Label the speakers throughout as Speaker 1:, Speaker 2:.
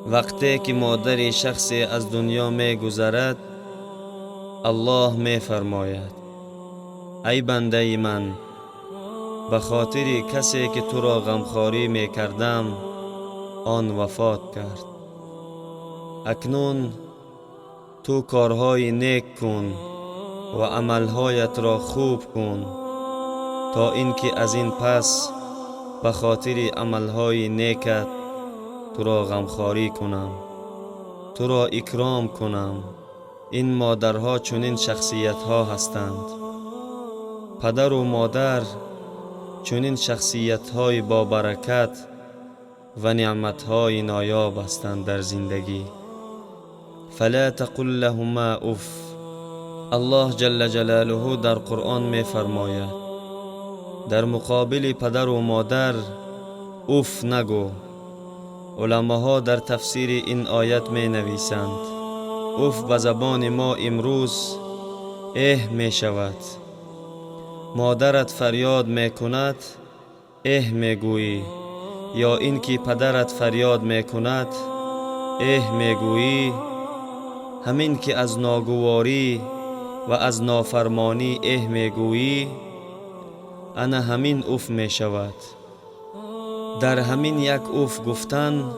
Speaker 1: وقتی که مادر شخصی از دنیا می گذرد، الله می فرماید: ای بنده من، به خاطر کسی که تو را غمخواری می کردم آن وفات کرد. اکنون تو کارهای نیک کن و عملهایت را خوب کن، تا اینکه از این پس به خاطر عملهای نیکت تو را غمخواری کنم، تو را اکرام کنم. این مادرها چنین شخصیت ها هستند. پدر و مادر چنین شخصیت های با برکت و نعمت های نایاب هستند در زندگی. فلا تقل لهما اف. الله جل جلاله در قرآن می فرماید در مقابل پدر و مادر اف نگو. علماها در تفسیر این آیت می نویسند اف به زبان ما امروز می شود. مادرت فریاد می کند می گویی، یا اینکه پدرت فریاد می کند می گویی. همین که از ناگواری و از نافرمانی می گویی، انا همین اف می شود. در همین یک اف گفتن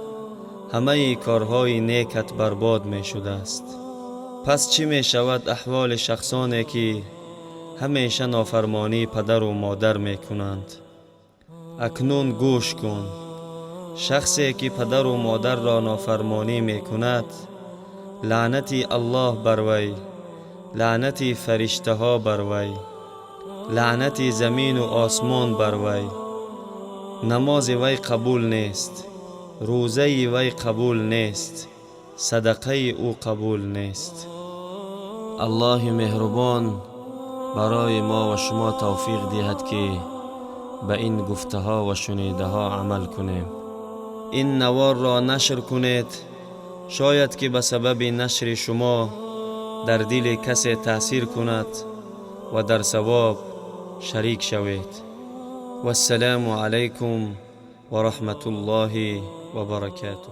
Speaker 1: همه کارهای نیکت برباد می شده است. پس چی می شود احوال شخصانی که همیشه نافرمانی پدر و مادر می کنند؟ اکنون گوش کن. شخصی که پدر و مادر را نافرمانی می کند، لعنتی الله بر وی، لعنتی فرشته ها بر وی، لعنتی زمین و آسمان بر وی. نماز وی قبول نیست، روزه وی قبول نیست، صدقه او قبول نیست. الله مهربان برای ما و شما توفیق دهد که به این گفته ها و شنیده ها عمل کنیم. این نوار را نشر کنید، شاید که به سبب نشر شما در دل کسی تأثیر کند و در ثواب شریک شوید. والسلام علیکم و رحمت الله و برکاته.